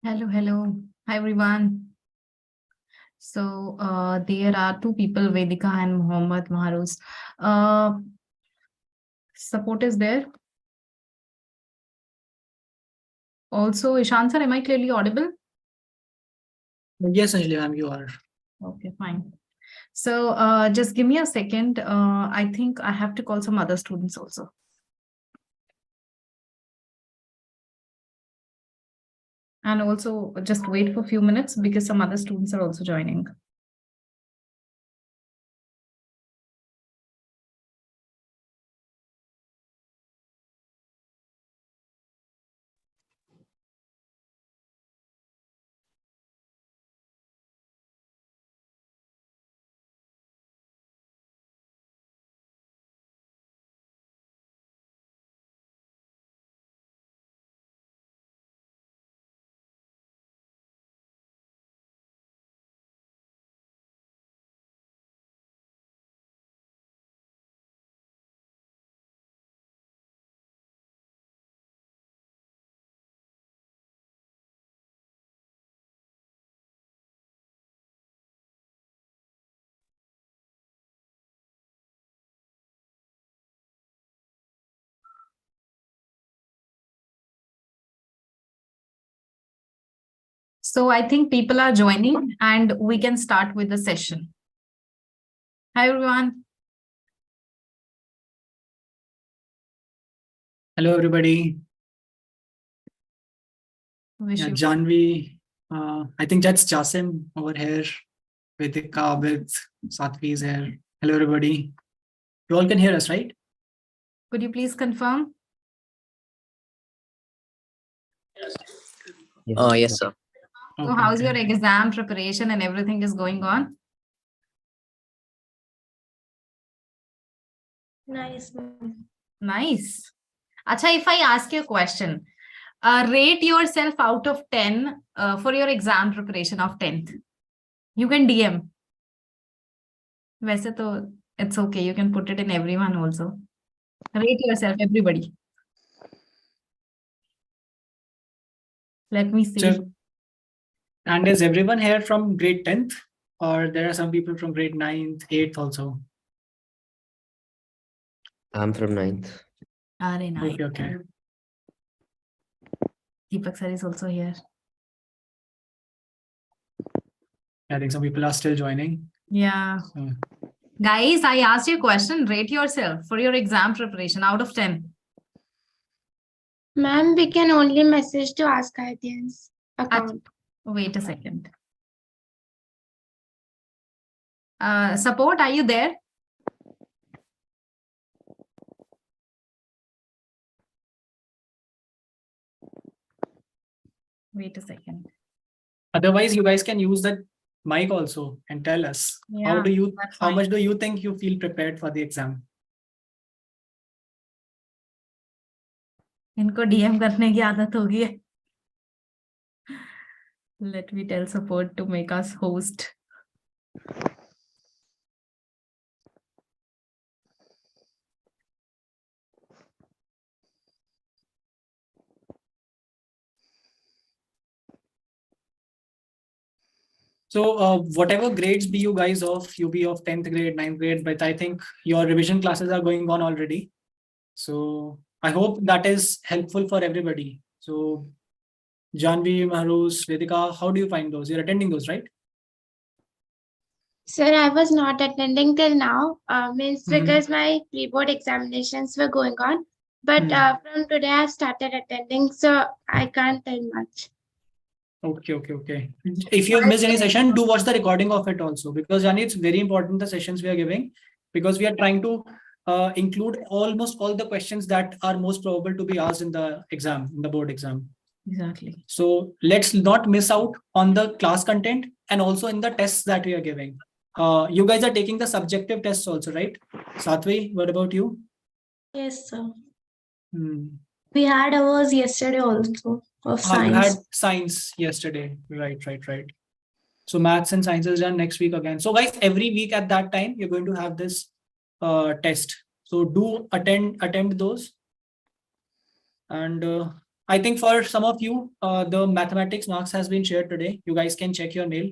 Hello, hello. Hi, everyone. So there are two people, Vedika and Mohammed Maharuz. Support is there. Also, Ishan sir, am I clearly audible? Yes, Anjali, ma'am, you are. Okay, fine. So just give me a second. I think I have to call some other students also. And also just wait for a few minutes because some other students are also joining. So I think people are joining and we can start with the session. Hi, everyone. Hello, everybody. Wish Yeah, you Janvi, I think that's Jasim over here. Vedika with Satvi is here. Hello, everybody. You all can hear us, right? Could you please confirm? Yes, sir. So how's your exam preparation and everything is going on? Nice. Nice. Acha, if I ask you a question, rate yourself out of 10 for your exam preparation of 10th. You can DM. वैसे तो it's okay. You can put it in everyone also. Rate yourself, everybody. Let me see. So, and is everyone here from grade 10th? Or there are some people from grade 9th, 8th also? I'm from 9th. Are nice. Okay, okay. Deepak sir is also here. I think some people are still joining. Yeah. So, Guys, I asked you a question. Rate yourself for your exam preparation out of 10. Ma'am, we can only message to askIITians account. Wait a second. Support, are you there? Wait a second. otherwise, you guys can use that mic also and tell us Yeah, that's how fine. much do you think you feel prepared for the exam? इनको DM करने की आदत होगी है. Let me tell support to make us host. So whatever grades be you guys of, you be of 10th grade, 9th grade, but I think your revision classes are going on already. So I hope that is helpful for everybody. So Janvi, Mahruz, Vedika, how do you find those? You're attending those, right? Sir, I was not attending till now, Mhm. because my pre-board examinations were going on. But from today, I started attending, so I can't tell much. Okay. If you have missed any session, do watch the recording of it also, because Jani, it's very important the sessions we are giving, because we are trying to include almost all the questions that are most probable to be asked in the exam, in the board exam. Exactly. So let's not miss out on the class content and also in the tests that we are giving. You guys are taking the subjective tests also, right? Satvi, what about you? Yes, sir. Hmm. We had ours yesterday also of You had science yesterday. Right. So maths and science is done next week again. So guys, every week at that time, you're going to have this test. So do attend those. And I think for some of you, the mathematics marks has been shared today. You guys can check your mail.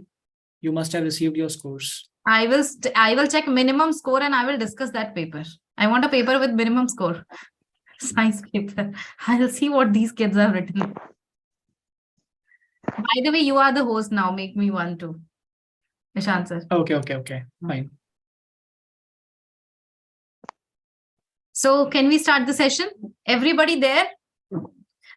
You must have received your scores. I will check minimum score and I will discuss that paper. I want a paper with minimum score. Science paper. I'll see what these kids have written. By the way, you are the host now. Make me one too. Nishant sir. Okay. Fine. So can we start the session? Everybody there?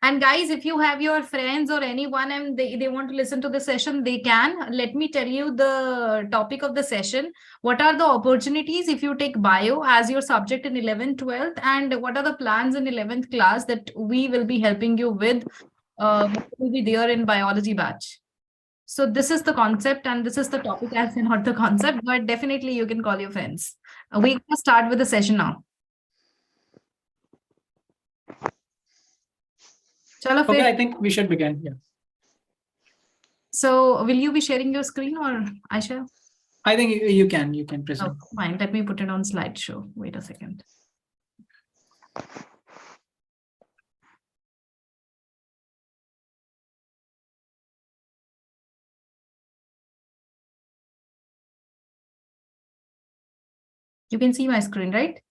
And guys, if you have your friends or anyone and they want to listen to the session, they can. Let me tell you the topic of the session. What are the opportunities if you take bio as your subject in 11th, 12th? And what are the plans in 11th class that we will be helping you with? What will be there in biology batch? So this is the concept and this is the topic as not the concept, but definitely you can call your friends. We can start with the session now. Chalo, Okay, fir. I think we should begin. Yeah. So will you be sharing your screen or I shall? I think you can present. Oh, fine. Let me put it on slideshow. Wait a second. You can see my screen, right?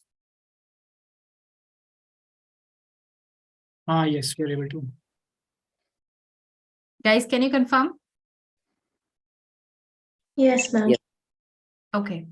Yes, we're able to. Guys, can you confirm? Yes, ma'am. Yes. Okay.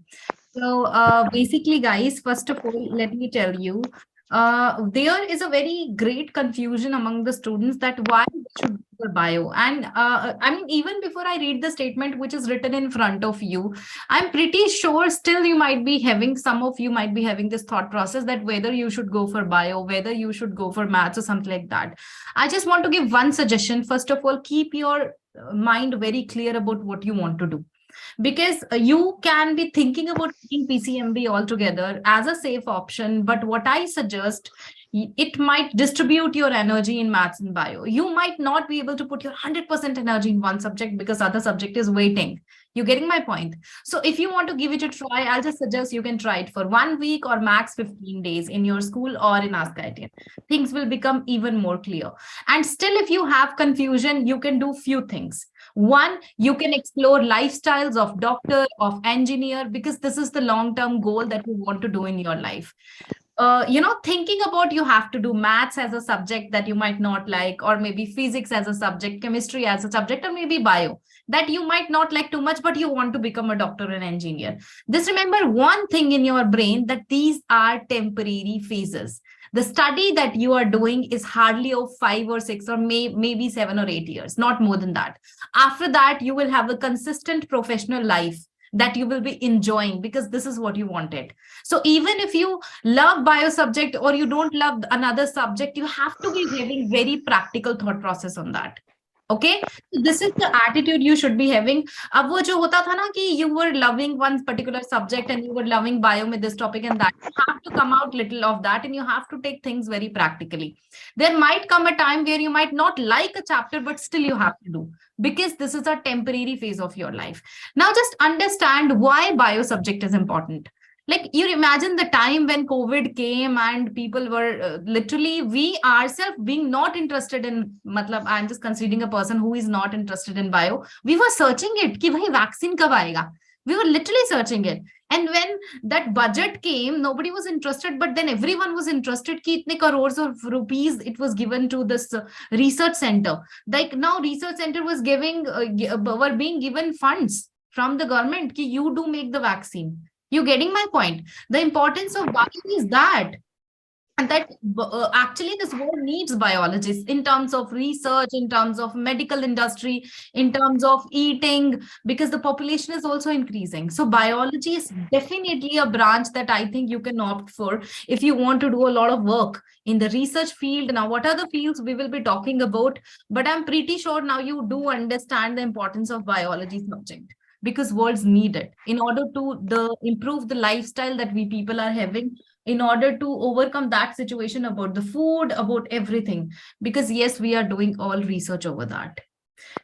So basically, guys, first of all, let me tell you, there is a very great confusion among the students that why they should go for bio. And I mean, even before I read the statement which is written in front of you, I'm pretty sure still you might be having, some of you might be having this thought process that whether you should go for bio, whether you should go for maths or something like that. I just want to give one suggestion. First of all, keep your mind very clear about what you want to do. Because you can be thinking about taking PCMB altogether as a safe option, but what I suggest, it might distribute your energy in maths and bio. You might not be able to put your 100% energy in one subject because other subject is waiting. You're getting my point? So if you want to give it a try, I'll just suggest you can try it for 1 week or max 15 days in your school or in askIITians. Things will become even more clear. And still, if you have confusion, you can do few things. One, you can explore lifestyles of doctor, of engineer, because this is the long-term goal that you want to do in your life. Thinking about you have to do maths as a subject that you might not like, or maybe physics as a subject, chemistry as a subject, or maybe bio that you might not like too much, but you want to become a doctor and engineer. Just remember one thing in your brain, that these are temporary phases. The study that you are doing is hardly of 5 or 6 or maybe 7 or 8 years, not more than that. After that, you will have a consistent professional life that you will be enjoying because this is what you wanted. So even if you love bio subject or you don't love another subject, you have to be having very practical thought process on that. Okay, so this is the attitude you should be having. अब वो जो होता था ना कि you were loving one particular subject and you were loving bio with this topic and that, you have to come out little of that and you have to take things very practically. There might come a time where you might not like a chapter, but still you have to do, because this is a temporary phase of your life. Now just understand why bio subject is important. Like, you imagine the time when COVID came and people were literally, we ourselves being not interested in, I'm just considering a person who is not interested in bio. We were searching it, ki bhai vaccine kab aayega? We were literally searching it. And when that budget came, nobody was interested, but then everyone was interested ki itne crores of rupees it was given to this research center. Like now research center was were being given funds from the government ki you do make the vaccine. You getting my point? The importance of bio is that, and that actually this world needs biologists in terms of research, in terms of medical industry, in terms of eating, because the population is also increasing. So biology is definitely a branch that I think you can opt for if you want to do a lot of work in the research field. Now, what are the fields we will be talking about? But I'm pretty sure now you do understand the importance of biology subject, because worlds need it in order to improve the lifestyle that we people are having, in order to overcome that situation about the food, about everything. Because yes, we are doing all research over that.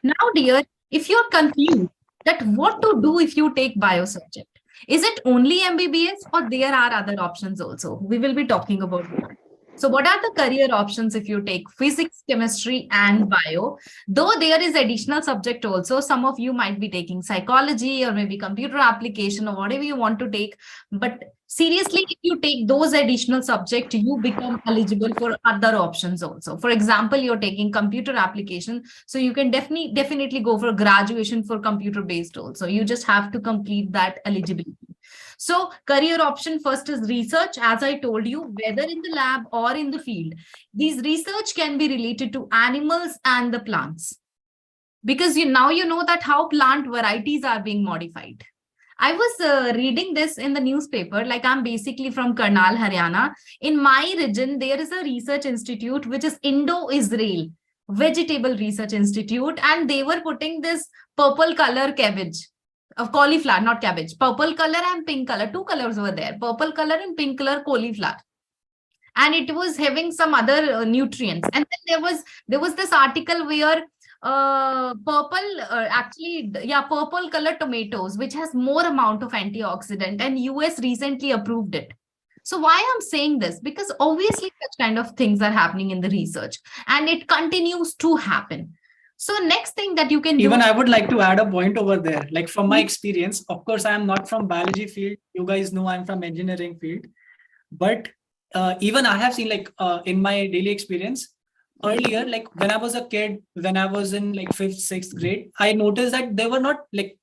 Now, dear, if you're confused that what to do if you take bio subject, is it only MBBS or there are other options also? We will be talking about that. So what are the career options if you take physics, chemistry, and bio? Though there is additional subject also, some of you might be taking psychology or maybe computer application or whatever you want to take. But seriously, if you take those additional subject, you become eligible for other options also. For example, you're taking computer application, so you can definitely go for graduation for computer based also. You just have to complete that eligibility. So career option first is research, as I told you, whether in the lab or in the field. These research can be related to animals and the plants. Because now you know that how plant varieties are being modified. I was reading this in the newspaper, like I'm basically from Karnal, Haryana. In my region, there is a research institute, which is Indo-Israel Vegetable Research Institute, and they were putting this purple color cabbage. Of cauliflower, not cabbage, purple color and pink color, two colors were there, purple color and pink color cauliflower, and it was having some other nutrients. And then there was this article where purple color tomatoes, which has more amount of antioxidant, and US recently approved it. So why I'm saying this? Because obviously such kind of things are happening in the research, and it continues to happen. So next thing that you can do. Even I would like to add a point over there. Like from my experience, of course, I am not from biology field. You guys know I'm from engineering field. But even I have seen like in my daily experience earlier, like when I was a kid, when I was in like 5th, 6th grade, I noticed that they were not like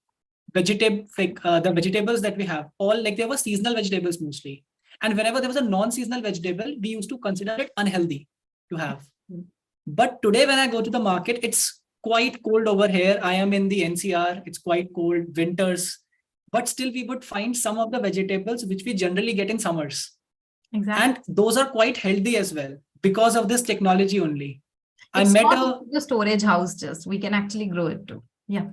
the vegetables that we have, all like they were seasonal vegetables mostly. And whenever there was a non-seasonal vegetable, we used to consider it unhealthy to have. But today when I go to the market, it's quite cold over here. I am in the NCR. It's quite cold, winters, but still we would find some of the vegetables which we generally get in summers. Exactly. And those are quite healthy as well because of this technology only. It's I met not the storage house, just we can actually grow it too. Yeah.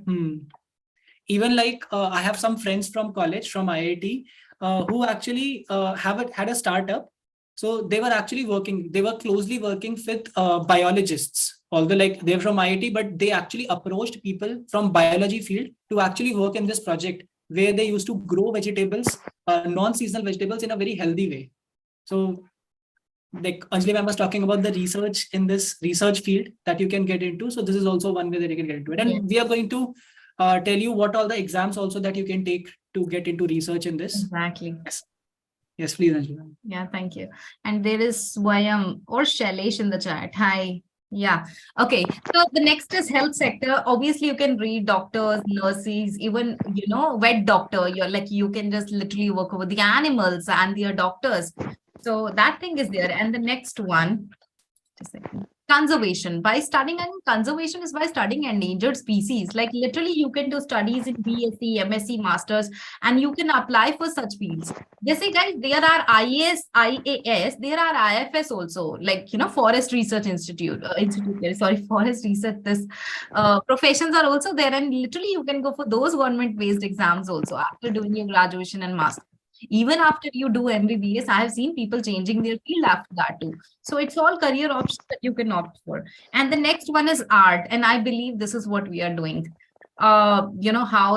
Even like I have some friends from college, from IIT, who actually had a startup. So they were closely working with biologists, although like they're from IIT, but they actually approached people from biology field to actually work in this project where they used to grow vegetables, non-seasonal vegetables in a very healthy way. So like Anjali ma'am was talking about the research in this research field that you can get into. So this is also one way that you can get into it. And we are going to tell you what all the exams also that you can take to get into research in this. Exactly. Yes, please, Anjali. Yeah, thank you. And there is Swayam or Shailesh in the chat. Hi. Yeah. Okay. So the next is health sector. Obviously, you can read doctors, nurses, even, vet doctor. You're like, you can just literally work over the animals and their doctors. So that thing is there. And the next one, just a second. Conservation. By studying, and conservation is by studying endangered species. Like literally you can do studies in BSc, MSc, masters, and you can apply for such fields. They say, guys, there are IAS, IAS, there are IFS also, like, Forest Research Forest Research, this professions are also there, and literally you can go for those government-based exams also after doing your graduation and master. Even after you do MBBS, I have seen people changing their field after that too. So it's all career options that you can opt for. And the next one is art. And I believe this is what we are doing. How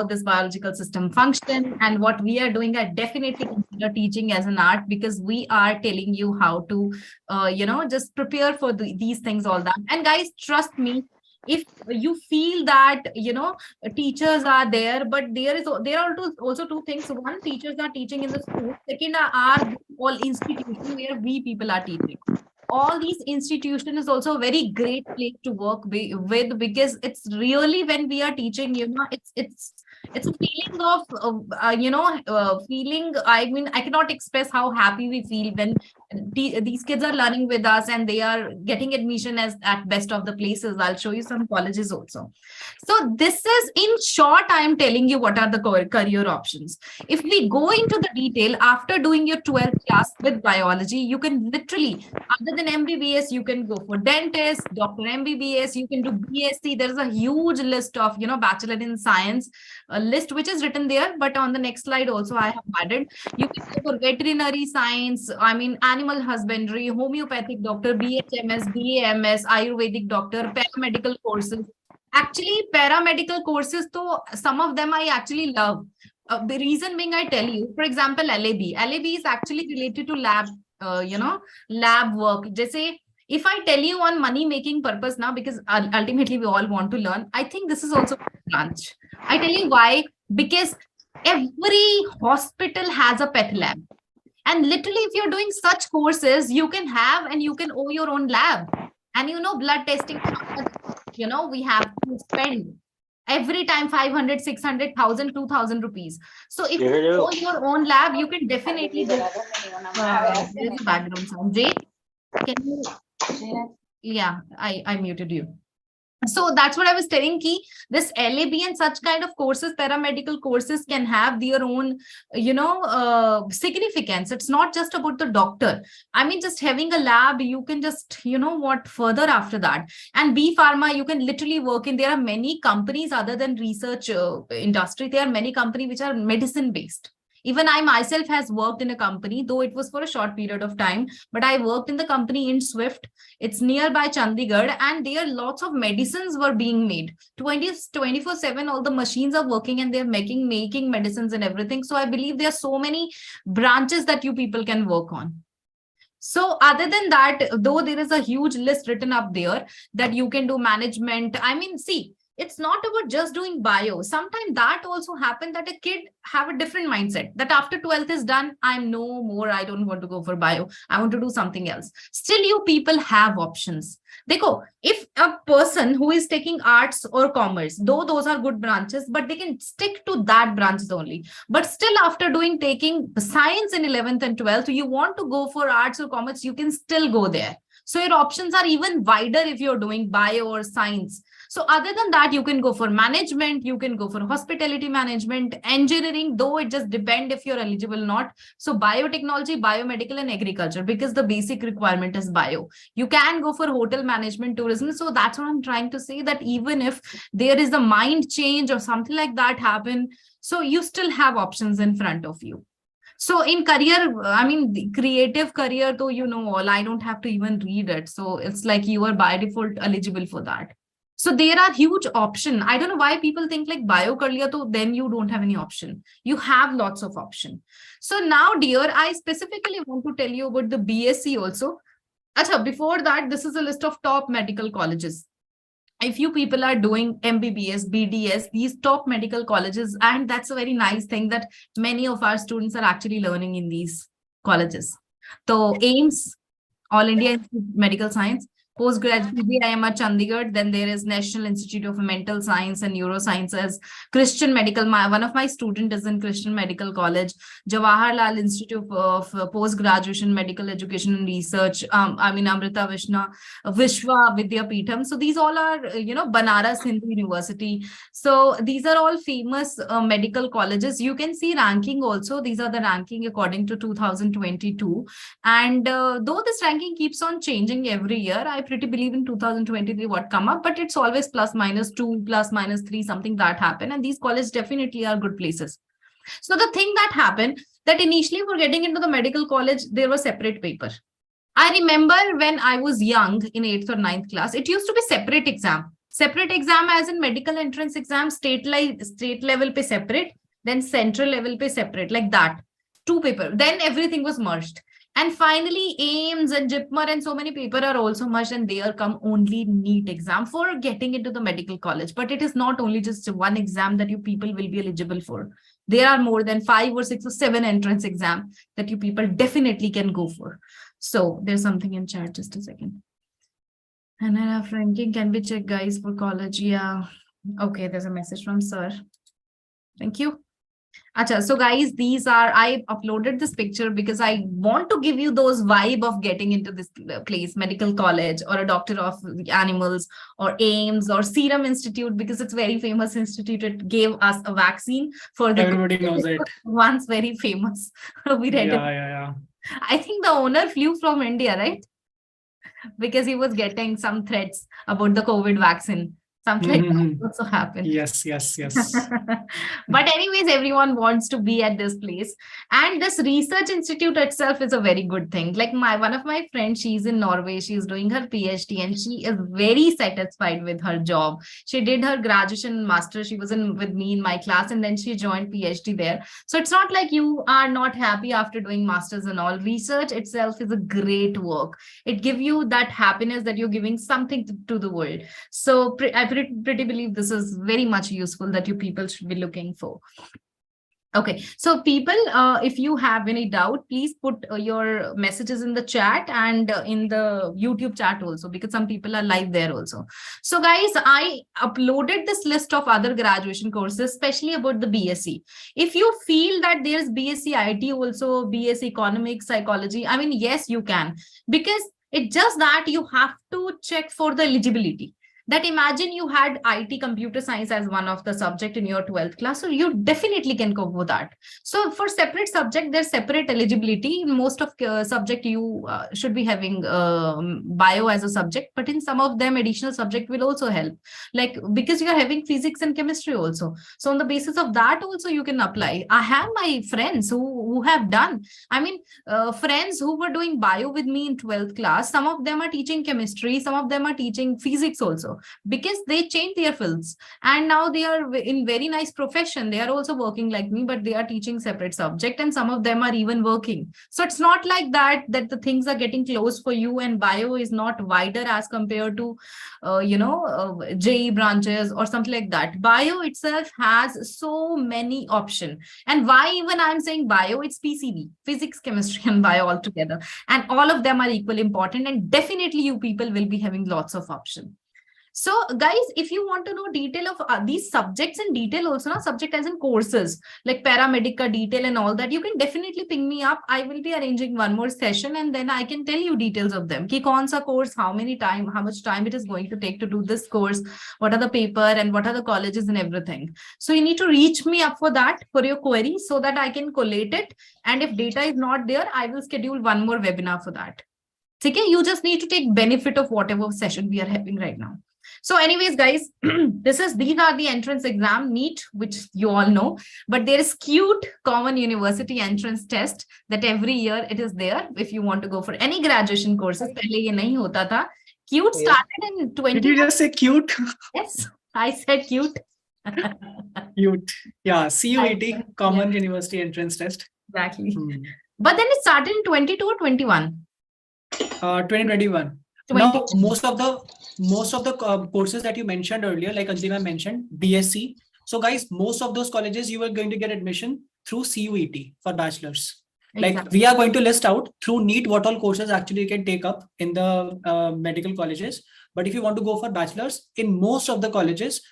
this biological system function and what we are doing. I definitely consider teaching as an art, because we are telling you how to, just prepare for these things, all that. And guys, trust me, if you feel that teachers are there, but there are also two things. One, teachers are teaching in the school. Second, are all institutions where we people are teaching. All these institutions is also a very great place to work with, because it's really, when we are teaching, it's a feeling of feeling. I mean, I cannot express how happy we feel when these kids are learning with us and they are getting admission as at best of the places. I'll show you some colleges also. So this is, in short, I am telling you what are the career options. If we go into the detail, after doing your 12th class with biology, you can literally, other than MBBS, you can go for dentist, Dr. MBBS, you can do BSc. There's a huge list of, Bachelor in Science list, which is written there, but on the next slide also I have added. You can go for veterinary science, animal husbandry, homeopathic doctor, BHMS, BAMS, Ayurvedic doctor, paramedical courses. Actually, paramedical courses, though, some of them I actually love. The reason being, I tell you, for example, LAB. LAB is actually related to lab lab work. Jesse, if I tell you on money making purpose now, because ultimately we all want to learn, I think this is also a branch. I tell you why, because every hospital has a pet lab. And literally, if you're doing such courses, you can have and you can own your own lab. And blood testing, we have to spend every time 500, 600,000, 2,000 rupees. So if you own your own lab, you can definitely go. There's a background sound. Jay, can you? Yeah, I muted you. So that's what I was telling, ki this LAB and such kind of courses, paramedical courses, can have their own, significance. It's not just about the doctor. I mean, just having a lab, you can just, what further after that. And B Pharma, you can literally work in. There are many companies other than research industry. There are many companies which are medicine based. Even I myself has worked in a company, though it was for a short period of time, but I worked in the company in Swift. It's nearby Chandigarh, and there lots of medicines were being made. 24/7, all the machines are working and they're making medicines and everything. So I believe there are so many branches that you people can work on. So other than that, though there is a huge list written up there that you can do management. I mean, see, it's not about just doing bio. Sometimes that also happens that a kid have a different mindset that after 12th is done, I'm no more, I don't want to go for bio. I want to do something else. Still, you people have options. Dekho, if a person who is taking arts or commerce, though those are good branches, but they can stick to that branches only. But still, after taking science in 11th and 12th, you want to go for arts or commerce, you can still go there. So your options are even wider if you're doing bio or science. So other than that, you can go for management, you can go for hospitality management, engineering, though it just depends if you're eligible or not. So biotechnology, biomedical, and agriculture, because the basic requirement is bio. You can go for hotel management, tourism. So that's what I'm trying to say, that even if there is a mind change or something like that happen, so you still have options in front of you. So in career, I mean, the creative career, though, all, I don't have to even read it. So it's like you are by default eligible for that. So there are huge options. I don't know why people think like bio career, so then you don't have any option. You have lots of options. So now, dear, I specifically want to tell you about the BSc also. Achha, before that, this is a list of top medical colleges. If you people are doing MBBS, BDS, these top medical colleges, and that's a very nice thing that many of our students are actually learning in these colleges. So AIMS, All India Institute of Medical Science, postgraduate PBIM at Chandigarh. Then there is National Institute of Mental Science and Neurosciences, Christian Medical. One of my students is in Christian Medical College, Jawaharlal Institute of Post-Graduation Medical Education and Research. Amrita Vishwa Vidyapeetham. So these all are, Banaras Hindu University. So these are all famous medical colleges. You can see ranking also. These are the ranking according to 2022. And though this ranking keeps on changing every year, I pretty believe in 2023 what come up, but it's always +-2, +-3, something that happen. And these colleges definitely are good places. So the thing that happened, that initially for getting into the medical college, there was separate paper. I remember when I was young in 8th or 9th class, it used to be separate exam. Separate exam as in medical entrance exam, state level pe separate, then central level pe separate, like that. 2 paper. Then everything was merged. And finally, AIMS and JIPMER and so many people are also merged, and there come only NEET exam for getting into the medical college. But it is not only just one exam that you people will be eligible for. There are more than 5 or 6 or 7 entrance exam that you people definitely can go for. So there's something in chat, just a second. And NRF ranking can be checked, guys, for college. Yeah. Okay, there's a message from sir. Thank you. Achha, so guys, these are, I uploaded this picture because I want to give you those vibe of getting into this place, medical college or a doctor of animals or AIMS or Serum Institute, because it's very famous institute. It gave us a vaccine for the everybody knows it. Once very famous. We read Yeah. I think the owner flew from India, right? Because he was getting some threats about the COVID vaccine. Something like that also happen. Yes. But anyways, everyone wants to be at this place. And this research institute itself is a very good thing. Like one of my friends, she's in Norway, she's doing her PhD and she is very satisfied with her job. She did her graduation and master. She was in with me in my class and then she joined PhD there. So it's not like you are not happy after doing masters and all. Research itself is a great work. It gives you that happiness that you're giving something to the world. So I pretty believe this is very much useful that you people should be looking for. Okay, so people, if you have any doubt, please put your messages in the chat and in the YouTube chat also, because some people are live there also. So guys, I uploaded this list of other graduation courses, especially about the BSc. If you feel that there's BSc IT also, BSc Economics, Psychology, I mean, yes, you can, because it's just that you have to check for the eligibility. That imagine you had IT computer science as one of the subject in your 12th class, so you definitely can go for that. So for separate subject, there's separate eligibility. In most of subject, you should be having bio as a subject, but in some of them, additional subject will also help. Like, because you are having physics and chemistry also. So on the basis of that also, you can apply. I have my friends who have done, I mean, friends who were doing bio with me in 12th class, some of them are teaching chemistry, some of them are teaching physics also, because they changed their fields and now they are in very nice profession. They are also working like me, but they are teaching separate subject and some of them are even working. So it's not like that the things are getting close for you and bio is not wider as compared to JE branches or something like that. Bio itself has so many options. And why even I'm saying bio, it's PCB, physics, chemistry and bio all together, and all of them are equally important, and definitely you people will be having lots of options. So guys, if you want to know detail of these subjects in detail also, subject as in courses like paramedica detail and all that, you can definitely ping me up. I will be arranging one more session and then I can tell you details of them. Ki kaun sa course, how much time it is going to take to do this course, what are the paper and what are the colleges and everything. So you need to reach me up for that, for your query, so that I can collate it. And if data is not there, I will schedule one more webinar for that. Okay, you just need to take benefit of whatever session we are having right now. So anyways, guys, these are the entrance exam, NEET, which you all know, but there is CUIT, Common University Entrance Test, that every year it is there. If you want to go for any graduation courses, pehle ye nahi hota tha. CUIT started in 20. Did you just say cute? Yes, I said CUIT. Cute. Yeah, CUET, Common University Entrance Test. Exactly. But then it started in 22 or 21? 2021. Now, most of the courses that you mentioned earlier, like Anjima mentioned, BSc. So guys, most of those colleges you are going to get admission through CUET for bachelors. Exactly. Like we are going to list out through NEET what all courses actually you can take up in the medical colleges. But if you want to go for bachelors, in most of the colleges,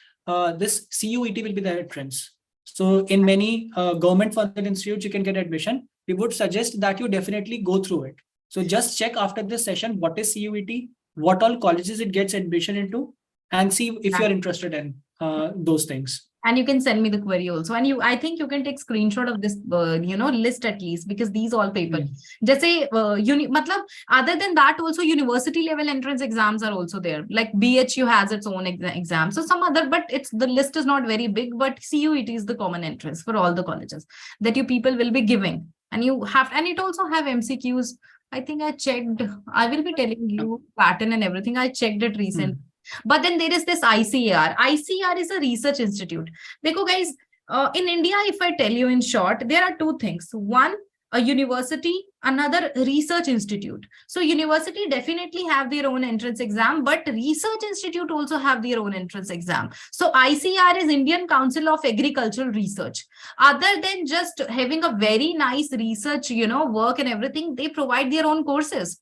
this CUET will be the entrance. So in many government funded institutes, you can get admission. We would suggest that you definitely go through it. So just check after this session, what is CUET, what all colleges it gets admission into, and see if you're interested in those things. And you can send me the query also. And I think you can take screenshot of this, list at least, because these all papers. Just say, other than that, also university level entrance exams are also there. Like BHU has its own exam. So some other, but the list is not very big, but CUET is the common entrance for all the colleges that you people will be giving. And it also have MCQs. I think I checked. I will be telling you pattern and everything. I checked it recently. But then there is this ICAR. ICAR is a research institute. Dekho guys, in India, if I tell you in short, there are two things. One, a university, another research institute. So university definitely have their own entrance exam, but research institute also have their own entrance exam. So ICAR is Indian Council of Agricultural Research. Other than just having a very nice research, work and everything, they provide their own courses.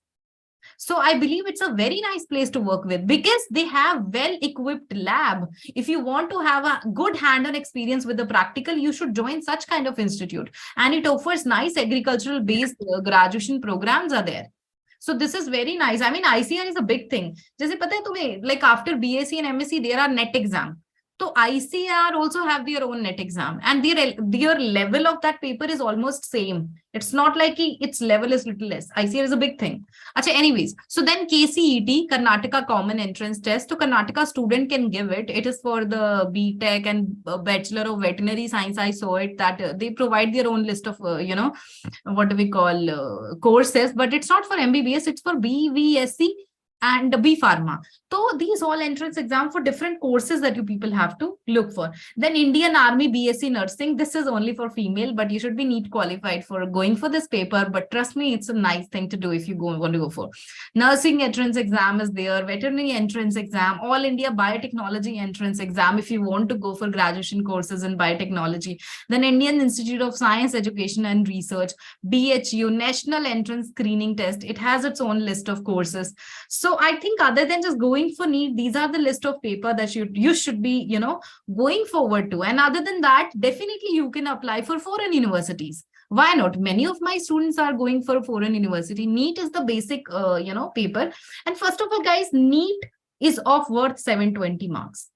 So I believe it's a very nice place to work with because they have well-equipped lab. If you want to have a good hand-on experience with the practical, you should join such kind of institute. And it offers nice agricultural-based graduation programs are there. So this is very nice. I mean, ICAR is a big thing. Jaise pata hai tumhe, like after BSc and MSc, there are NET exam. So ICAR also have their own net exam, and their level of that paper is almost same. It's not like its level is little less. ICAR is a big thing. Achha, anyways, so then KCET, Karnataka Common Entrance Test. So Karnataka student can give it. It is for the BTech and Bachelor of Veterinary Science. I saw it that they provide their own list of what do we call courses, but it's not for MBBS. It's for BVSC and B Pharma. So these all entrance exam for different courses that you people have to look for. Then Indian Army BSc Nursing. This is only for female, but you should be NEET qualified for going for this paper. But trust me, it's a nice thing to do if you want to go for. Nursing entrance exam is there. Veterinary entrance exam. All India Biotechnology entrance exam if you want to go for graduation courses in biotechnology. Then Indian Institute of Science, Education and Research. BHU, National Entrance Screening Test. It has its own list of courses. So I think other than just going for NEET, these are the list of paper that you should be, going forward to. And other than that, definitely you can apply for foreign universities. Why not? Many of my students are going for a foreign university. NEET is the basic, paper. And first of all, guys, NEET is of worth 720 marks.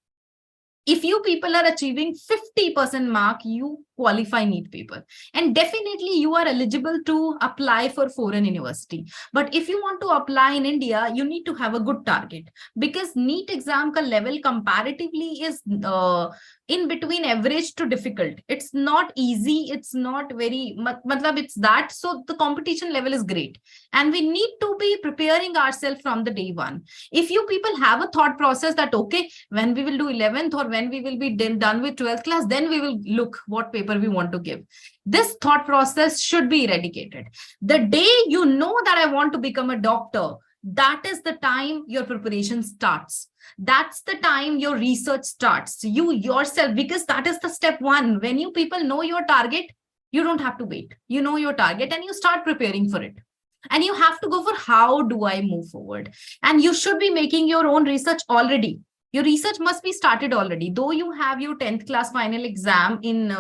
If you people are achieving 50% mark, you qualify NEET paper. And definitely you are eligible to apply for foreign university. But if you want to apply in India, you need to have a good target, because NEET exam ka level comparatively is in between average to difficult. It's not easy. It's not very, it's that. So the competition level is great. And we need to be preparing ourselves from the day one. If you people have a thought process that, okay, when we will do 11th or when we will be done with 12th class, then we will look what paper we want to give. This thought process should be eradicated. The day you know that I want to become a doctor, that is the time your preparation starts. That's the time your research starts. You yourself, because that is the step one. When you people know your target, you don't have to wait. You know your target and you start preparing for it. And you have to go for how do I move forward? And you should be making your own research already. Your research must be started already. Though you have your 10th class final exam in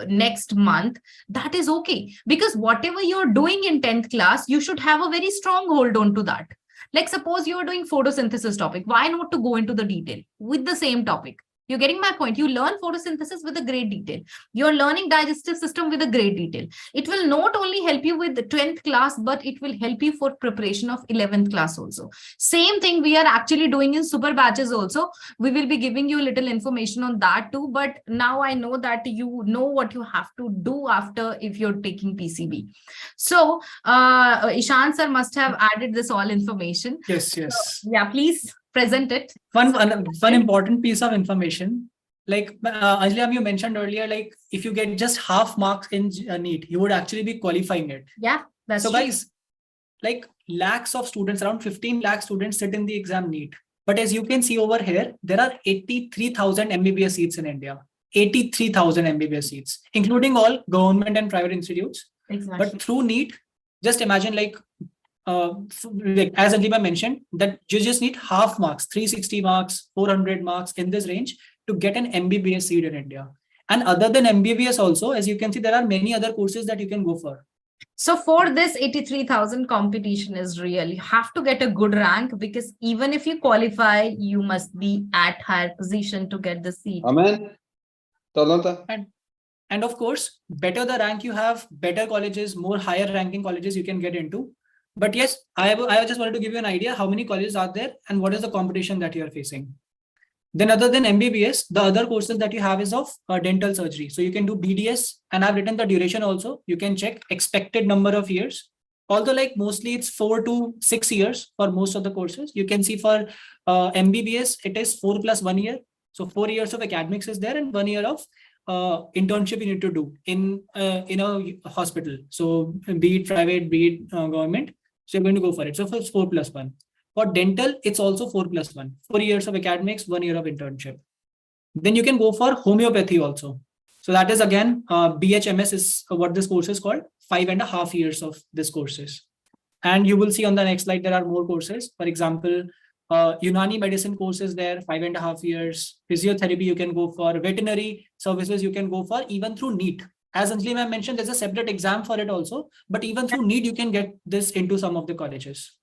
next month, that is okay. Because whatever you're doing in 10th class, you should have a very strong hold on to that. Like suppose you're doing photosynthesis topic. Why not to go into the detail with the same topic? You're getting my point. You learn photosynthesis with a great detail. You're learning digestive system with a great detail. It will not only help you with the 10th class, but it will help you for preparation of 11th class also. Same thing we are actually doing in super batches also. We will be giving you a little information on that too. But now I know that you know what you have to do after if you're taking PCB. So Ishan sir must have added this all information. Yes. So, yeah, please present it. One important piece of information, like Anjali, you mentioned earlier, like if you get just half marks in NEET, you would actually be qualifying it. Yeah, that's so true. Guys, like lakhs of students, around 15 lakh students sit in the exam NEET. But as you can see over here, there are 83,000 MBBS seats in India. 83,000 MBBS seats, including all government and private institutes. Exactly. But through NEET, just imagine as Anjali mentioned, that you just need half marks, 360 marks, 400 marks in this range to get an MBBS seat in India. And other than MBBS also, as you can see, there are many other courses that you can go for. So for this 83,000 competition is real. You have to get a good rank, because even if you qualify, you must be at higher position to get the seat. Amen. And of course, better the rank you have, better colleges, more higher ranking colleges you can get into. But yes, I just wanted to give you an idea how many colleges are there and what is the competition that you are facing. Then other than MBBS, the other courses that you have is of dental surgery. So you can do BDS, and I've written the duration also. You can check expected number of years. Although like mostly it's 4 to 6 years for most of the courses. You can see for MBBS, it is 4 plus 1 year. So 4 years of academics is there and 1 year of internship you need to do in a hospital. So be it private, be it government. So you're going to go for it. So it's 4 plus 1. For dental, it's also 4 plus 1. 4 years of academics, 1 year of internship. Then you can go for homeopathy also. So that is again, BHMS is what this course is called, 5.5 years of this courses. And you will see on the next slide, there are more courses. For example, Unani medicine courses there, 5.5 years. Physiotherapy you can go for. Veterinary services you can go for, even through NEET. As Anjali ma'am mentioned, there's a separate exam for it also. But even through NEET, you can get this into some of the colleges.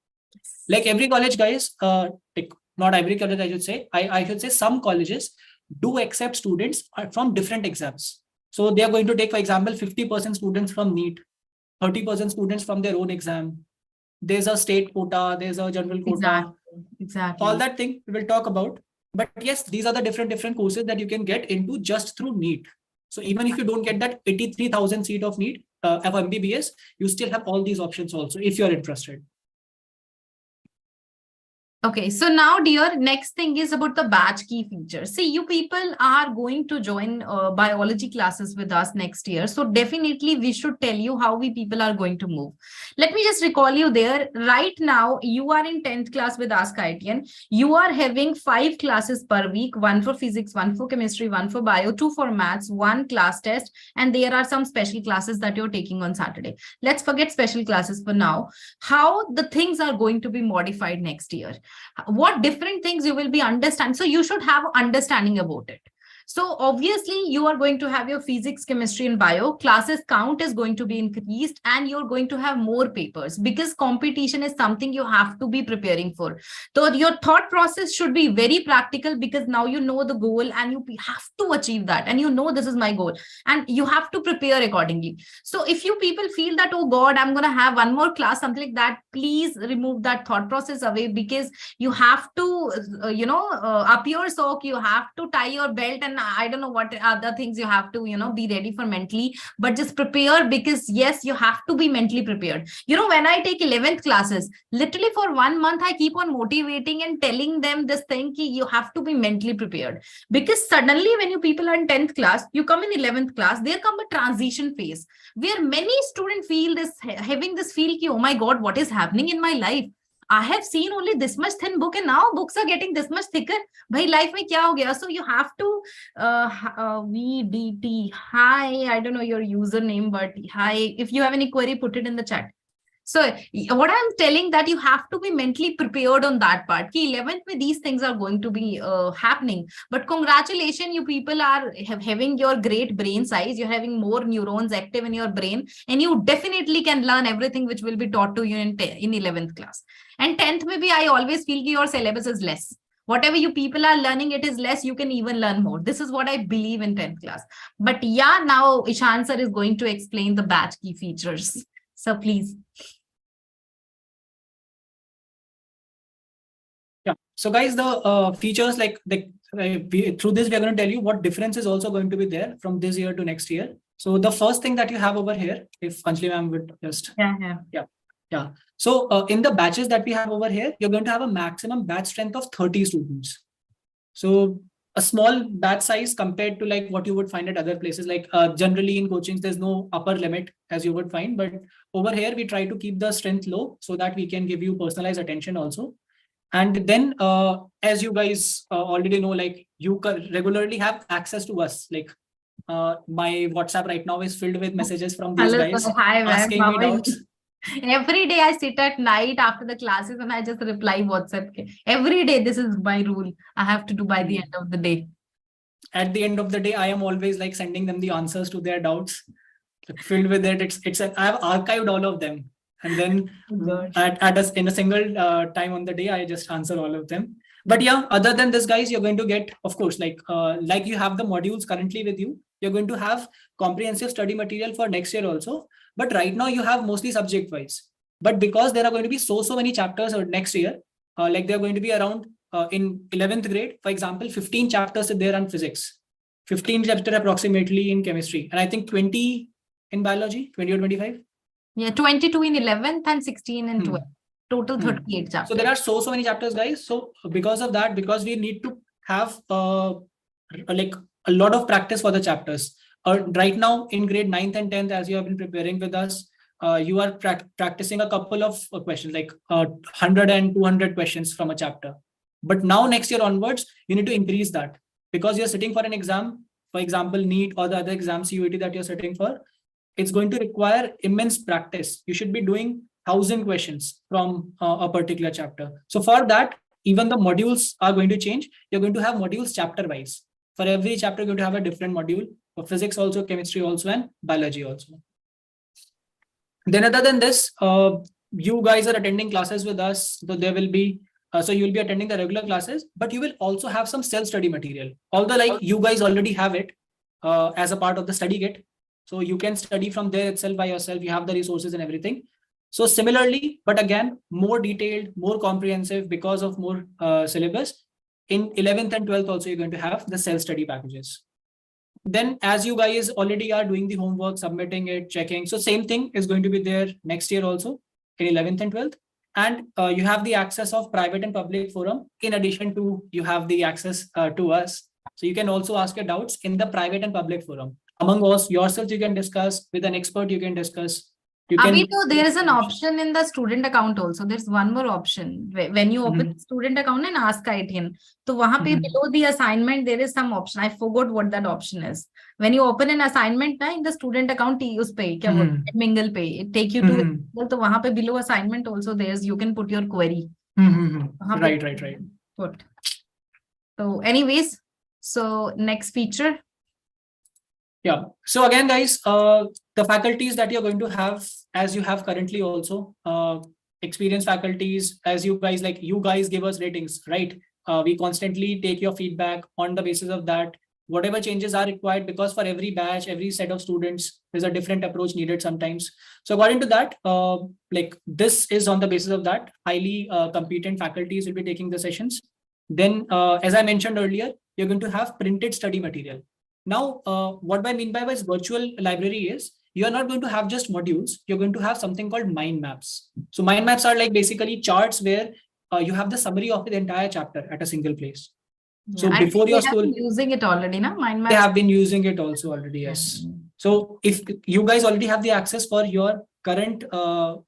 Like every college, guys, not every college, I should say. I should say some colleges do accept students from different exams. So they are going to take, for example, 50% students from NEET, 30% students from their own exam. There's a state quota, there's a general quota. Exactly. All that thing we will talk about. But yes, these are the different courses that you can get into just through NEET. So even if you don't get that 83,000 seat of NEET of MBBS, you still have all these options also if you're interested. Okay, so now, dear, next thing is about the batch key features. See, you people are going to join biology classes with us next year. So definitely we should tell you how we people are going to move. Let me just recall you there. Right now, you are in 10th class with askIITian. You are having 5 classes per week, 1 for physics, 1 for chemistry, 1 for bio, 2 for maths, 1 class test. And there are some special classes that you're taking on Saturday. Let's forget special classes for now. How the things are going to be modified next year. What different things you will be understanding. So you should have understanding about it. So obviously you are going to have your physics, chemistry, and bio classes count is going to be increased, and you're going to have more papers because competition is something you have to be preparing for. So your thought process should be very practical because now you know the goal and you have to achieve that, and you know this is my goal and you have to prepare accordingly. So if you people feel that, oh God, I'm going to have one more class, something like that, please remove that thought process away, because you have to, up your sock, you have to tie your belt, and I don't know what other things you have to, be ready for mentally, but just prepare, because yes, you have to be mentally prepared. When I take 11th classes, literally for 1 month, I keep on motivating and telling them this thing, ki you have to be mentally prepared, because suddenly when you people are in 10th class, you come in 11th class, there come a transition phase where many students having this feel ki, oh my God, what is happening in my life? I have seen only this much thin book and now books are getting this much thicker. Bhai, life mein kya ho gaya? So you have to VDT. Hi, I don't know your username, but hi. If you have any query, put it in the chat. So what I'm telling that you have to be mentally prepared on that part. Ki 11th mein these things are going to be happening. But congratulations, you people are having your great brain size. You're having more neurons active in your brain, and you definitely can learn everything which will be taught to you in 11th class. And 10th maybe I always feel your syllabus is less. Whatever you people are learning, it is less. You can even learn more. This is what I believe in 10th class. But yeah, now Ishan sir is going to explain the batch key features. So please. Yeah. So guys, the features through this, we are going to tell you what difference is also going to be there from this year to next year. So the first thing that you have over here, if Anjali ma'am would just. Yeah. So in the batches that we have over here, you're going to have a maximum batch strength of 30 students. So a small batch size compared to like what you would find at other places. Like generally in coachings, there's no upper limit as you would find, but over here we try to keep the strength low so that we can give you personalized attention also. And then as you guys already know, like you regularly have access to us. Like my WhatsApp right now is filled with messages from these guys asking me doubts. Every day I sit at night after the classes and I just reply WhatsApp. Every day, this is my rule. I have to do by the end of the day. At the end of the day, I am always like sending them the answers to their doubts. Filled with it, I have archived all of them. And then in a single time on the day, I just answer all of them. But yeah, other than this, guys, you're going to get, of course, like you have the modules currently with you. You're going to have comprehensive study material for next year also. But right now you have mostly subject wise. But because there are going to be so many chapters next year, like they're going to be around in 11th grade, for example, 15 chapters there on physics, 15 chapters approximately in chemistry, and I think 20 in biology, 20 or 25. Yeah, 22 in 11th and 16 in 12th. Total 38 chapters. So there are so many chapters, guys. So because of that, because we need to have like a lot of practice for the chapters. Right now in grade 9th and 10th, as you have been preparing with us, you are practicing a couple of questions, like 100 and 200 questions from a chapter. But now next year onwards, you need to increase that, because you're sitting for an exam, for example, NEET or the other exam CUET that you're sitting for. It's going to require immense practice. You should be doing 1,000 questions from a particular chapter. So for that, even the modules are going to change. You're going to have modules chapter wise. For every chapter, you're going to have a different module. For physics also, chemistry also, and biology also. Then other than this, you guys are attending classes with us. So there will be So you'll be attending the regular classes, but you will also have some self-study material. Although like you guys already have it as a part of the study kit. So you can study from there itself by yourself. You have the resources and everything. So similarly, but again, more detailed, more comprehensive because of more syllabus. In 11th and 12th also, you're going to have the self-study packages. Then as you guys already are doing the homework, submitting it, checking. So same thing is going to be there next year also in 11th and 12th. And you have the access of private and public forum. In addition to, you have the access to us. So you can also ask your doubts in the private and public forum. Among us, yourselves, you can discuss. With an expert, you can discuss. You can. Abhi, there is an option in the student account also. There's one more option. When you open student account and askIITian, so wahan pe below the assignment, there is some option. I forgot what that option is. When you open an assignment in the student account, us pe, mingle pe, it take you to, so wahan pe below assignment also there's, you can put your query. Right. Put. So anyways, so next feature. Yeah. So again, guys, the faculties that you're going to have, as you have currently also, experienced faculties, as you guys give us ratings, right? We constantly take your feedback. On the basis of that, whatever changes are required, because for every batch, every set of students, there's a different approach needed sometimes. So according to that, this is on the basis of that, highly competent faculties will be taking the sessions. Then, as I mentioned earlier, you're going to have printed study material. Now, what I mean by this virtual library is, you're not going to have just modules, you're going to have something called mind maps. So mind maps are like basically charts where you have the summary of the entire chapter at a single place. Yeah, so before your school, using it already, na? Mind maps. They have been using it also already, yes. So if you guys already have the access for your current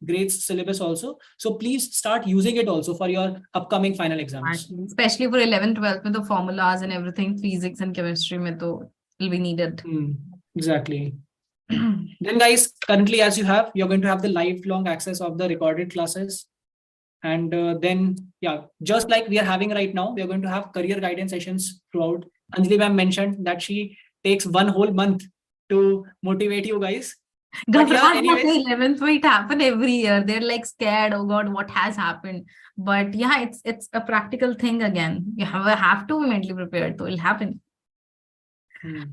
grades syllabus also, so please start using it also for your upcoming final exams. Especially for 11th, 12th with the formulas and everything, physics and chemistry mein to will be needed. Exactly. Then guys, currently as you're going to have the lifelong access of the recorded classes. And then, yeah, just like we are having right now, we are going to have career guidance sessions throughout. Anjali ma'am mentioned that she takes 1 whole month to motivate you guys. But yeah, anyways, 11th, it happen every year. They're like scared, oh God, what has happened? But yeah, it's a practical thing again. You have to be mentally prepared, so it'll happen.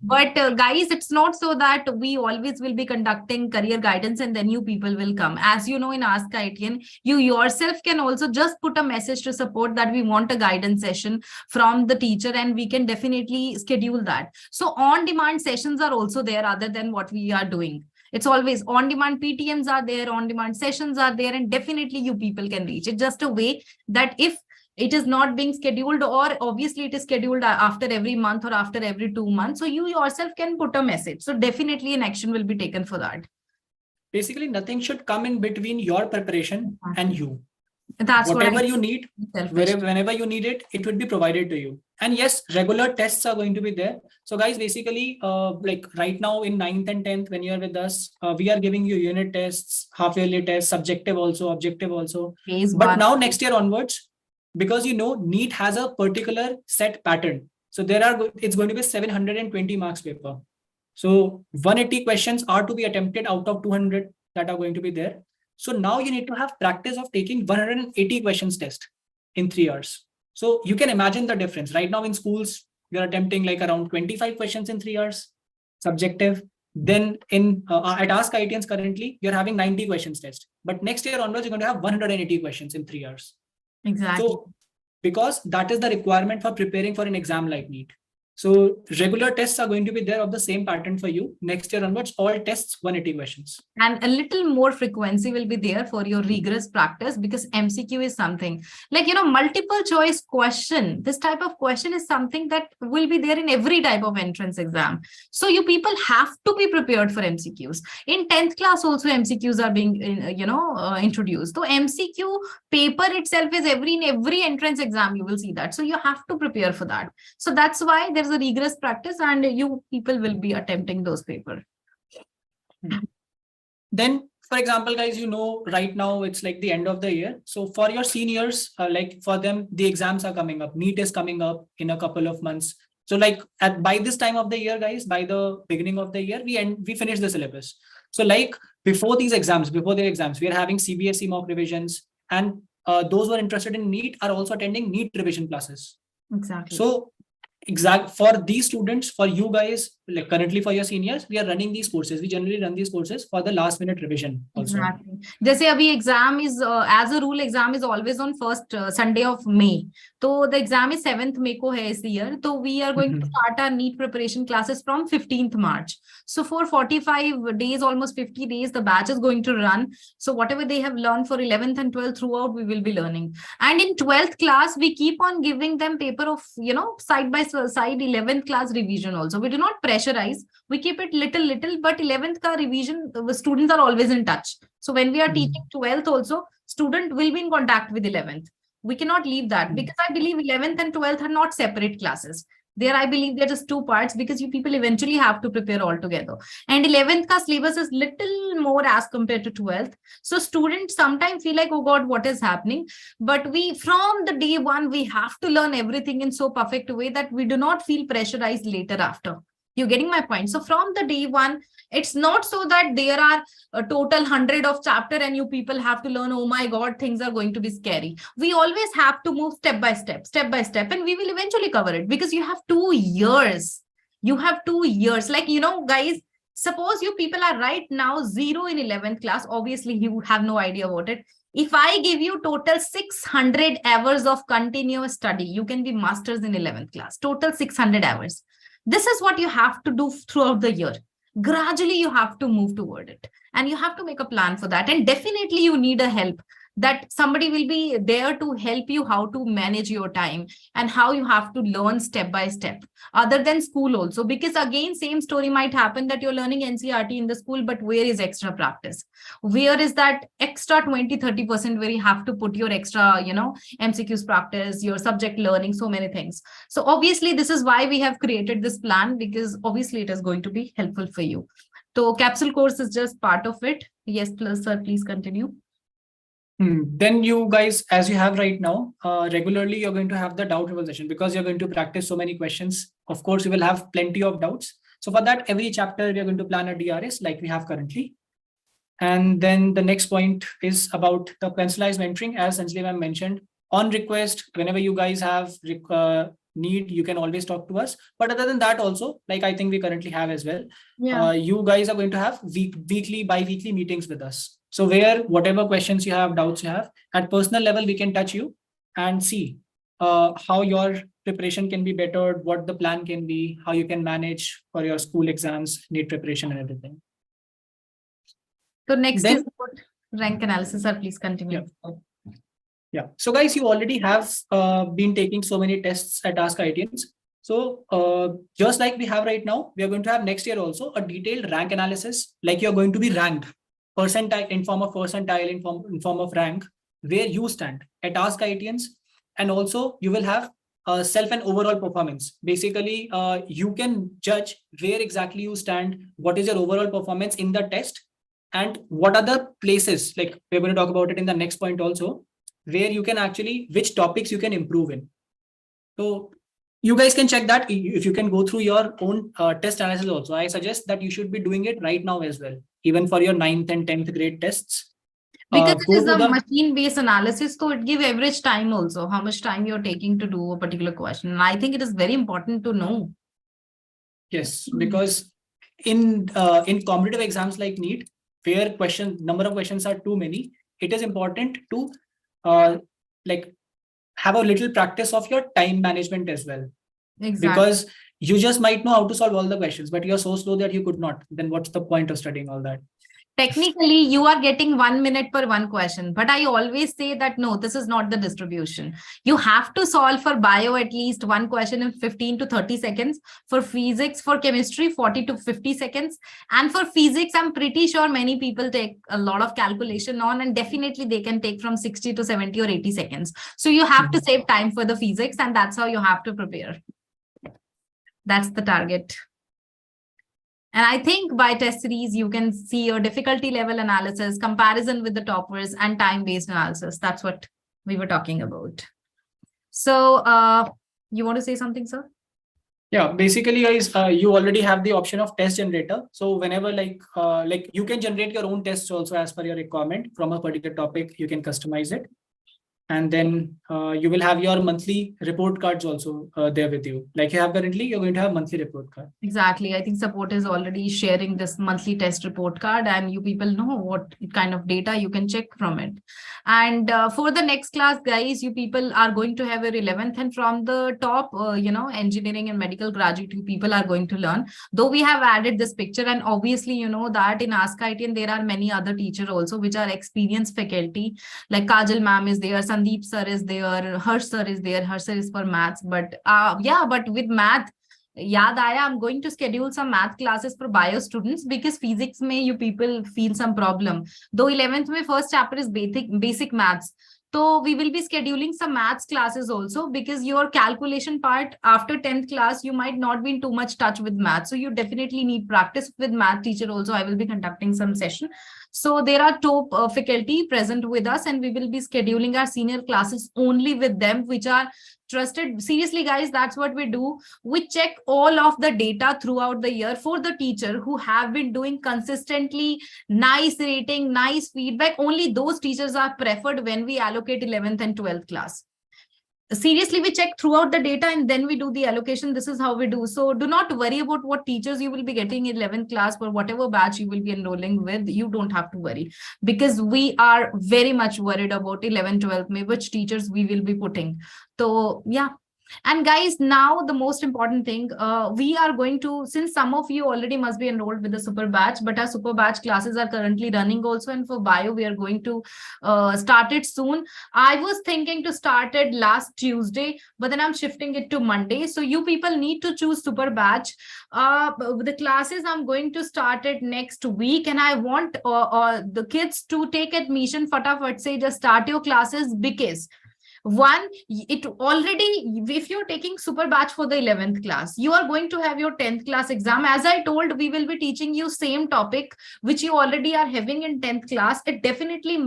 But guys, it's not so that we always will be conducting career guidance and then you people will come. As you know, in askIITian, you yourself can also just put a message to support that we want a guidance session from the teacher, and we can definitely schedule that. So on-demand sessions are also there other than what we are doing. It's always on-demand PTMs are there, on-demand sessions are there, and definitely you people can reach. It's just a way that if it is not being scheduled, or obviously it is scheduled after every month or after every 2 months, so you yourself can put a message. So definitely an action will be taken for that. Basically, nothing should come in between your preparation and you. That's whatever you need, whenever you need it, it would be provided to you. And yes, regular tests are going to be there. So guys, basically, like right now in 9th and 10th, when you're with us, we are giving you unit tests, half-yearly tests, subjective also, objective also. But now next year onwards, because NEET has a particular set pattern. So it's going to be 720 marks paper. So 180 questions are to be attempted out of 200 that are going to be there. So now you need to have practice of taking 180 questions test in 3 hours. So you can imagine the difference. Right now in schools, you're attempting like around 25 questions in 3 hours, subjective. Then at askIITians currently, you're having 90 questions test. But next year onwards, you're going to have 180 questions in 3 hours. Exactly. So because that is the requirement for preparing for an exam like NEET. So regular tests are going to be there of the same pattern for you. Next year onwards, all tests, 180 questions. And a little more frequency will be there for your rigorous practice, because MCQ is something like, multiple choice question. This type of question is something that will be there in every type of entrance exam. So you people have to be prepared for MCQs. In 10th class also MCQs are being, introduced. So MCQ paper itself is in every entrance exam, you will see that. So you have to prepare for that. So that's why there's a rigorous practice, and you people will be attempting those papers. Then, for example, guys, right now it's like the end of the year. So for your seniors, like for them, the exams are coming up. NEET is coming up in a couple of months. So like by this time of the year, guys, by the beginning of the year, we finish the syllabus. So like before their exams, we are having CBSE mock revisions, and those who are interested in NEET are also attending NEET revision classes. Exactly. So for these students, for you guys, like currently for your seniors, we are running these courses. We generally run these courses for the last minute revision also. Exactly. जैसे अभी exam is as a rule exam is always on first Sunday of May. So the exam is 7th May को है इस year. So we are going to start our NEET preparation classes from 15th March. So for 45 days, almost 50 days, the batch is going to run. So whatever they have learned for 11th and 12th throughout, we will be learning. And in 12th class, we keep on giving them paper of, side by side 11th class revision also. We do not pressurize. We keep it little, but 11th ka revision, the students are always in touch. So when we are teaching 12th also, student will be in contact with 11th. We cannot leave that because I believe 11th and 12th are not separate classes. There, I believe there are just two parts because you people eventually have to prepare all together. And 11th ka syllabus is little more as compared to 12th. So students sometimes feel like, oh God, what is happening? But from the day one, we have to learn everything in so perfect way that we do not feel pressurized later after. You're getting my point? So from the day one, it's not so that there are a total 100 of chapter and you people have to learn, oh my God, things are going to be scary. We always have to move step by step, and we will eventually cover it because you have 2 years. You have 2 years. Like, guys, suppose you people are right now 0 in 11th class. Obviously, you have no idea about it. If I give you total 600 hours of continuous study, you can be masters in 11th class, total 600 hours. This is what you have to do throughout the year. Gradually, you have to move toward it and you have to make a plan for that. And definitely you need a help, that somebody will be there to help you how to manage your time and how you have to learn step by step, other than school also. Because again, same story might happen that you're learning NCERT in the school, but where is extra practice? Where is that extra 20-30% where you have to put your extra, MCQs practice, your subject learning, so many things. So obviously, this is why we have created this plan, because obviously it is going to be helpful for you. So capsule course is just part of it. Yes, sir, please continue. Then you guys, as you have right now, regularly you're going to have the doubt reversal because you're going to practice so many questions. Of course, you will have plenty of doubts. So for that, every chapter we are going to plan a DRS like we have currently. And then the next point is about the pencilized mentoring, as Sanjay ma'am mentioned. On request, whenever you guys have need, you can always talk to us. But other than that also, like I think we currently have as well, you guys are going to have weekly, bi-weekly meetings with us. So where whatever questions you have, doubts you have, at personal level, we can touch you and see how your preparation can be bettered, what the plan can be, how you can manage for your school exams, NEET preparation and everything. So next is about rank analysis, sir. Please continue. Yeah. So guys, you already have been taking so many tests at askIITians. So just like we have right now, we are going to have next year also a detailed rank analysis, like you're going to be ranked percentile in form of percentile, in form of rank, where you stand at askIITians. And also you will have self and overall performance. Basically, you can judge where exactly you stand, what is your overall performance in the test, and what are the places, like we're going to talk about it in the next point also, where you can actually, which topics you can improve in. So you guys can check that if you can go through your own test analysis also. I suggest that you should be doing it right now as well, even for your 9th and 10th grade tests. Because it is a machine-based analysis, so it gives average time also, how much time you're taking to do a particular question. And I think it is very important to know. Yes, because in competitive exams like NEET, where number of questions are too many, it is important to like have a little practice of your time management as well. Exactly. Because you just might know how to solve all the questions, but you're so slow that you could not. Then what's the point of studying all that? Technically, you are getting 1 minute per one question, but I always say that no, this is not the distribution. You have to solve for bio at least one question in 15 to 30 seconds, for physics, for chemistry, 40 to 50 seconds. And for physics, I'm pretty sure many people take a lot of calculation on, and definitely they can take from 60 to 70 or 80 seconds. So you have to save time for the physics, and that's how you have to prepare. That's the target. And I think by test series, you can see your difficulty level analysis, comparison with the toppers, and time-based analysis. That's what we were talking about. So you want to say something, sir? Yeah, basically, guys, you already have the option of test generator. So whenever like you can generate your own tests also as per your requirement from a particular topic, you can customize it. And then you will have your monthly report cards also there with you. Like you have currently, you're going to have monthly report card. Exactly. I think support is already sharing this monthly test report card, and you people know what kind of data you can check from it. And for the next class, guys, you people are going to have your 11th, and from the top, engineering and medical graduate, you people are going to learn. Though we have added this picture, and obviously, you know that in askIITian, there are many other teachers also, which are experienced faculty. Like Kajal ma'am is there, Sandeep sir is there, Harsh sir is there. Harsh sir is for maths, but but with math, याद आया, I'm going to schedule some math classes for bio students because physics में you people feel some problem. Though 11th में first chapter is basic maths. So we will be scheduling some maths classes also, because your calculation part after 10th class, you might not be in too much touch with math. So you definitely need practice with math teacher also. I will be conducting some session. So there are top faculty present with us, and we will be scheduling our senior classes only with them, which are trusted. Seriously, guys, that's what we do. We check all of the data throughout the year for the teacher who have been doing consistently nice rating, nice feedback. Only those teachers are preferred when we allocate 11th and 12th class. Seriously, we check throughout the data and then we do the allocation. This is how we do. So do not worry about what teachers you will be getting in 11th class for whatever batch you will be enrolling with. You don't have to worry, because we are very much worried about 11, 12, which teachers we will be putting. So yeah. And guys, now the most important thing, we are going to, since some of you already must be enrolled with the super batch, but our super batch classes are currently running also. And for bio, we are going to start it soon. I was thinking to start it last Tuesday, but then I'm shifting it to Monday. So you people need to choose super batch. The classes I'm going to start it next week, and I want the kids to take admission fatafat say just start your classes, because one, it already, if you're taking super batch for the 11th class, you are going to have your 10th class exam. As I told, we will be teaching you same topic which you already are having in 10th class. It definitely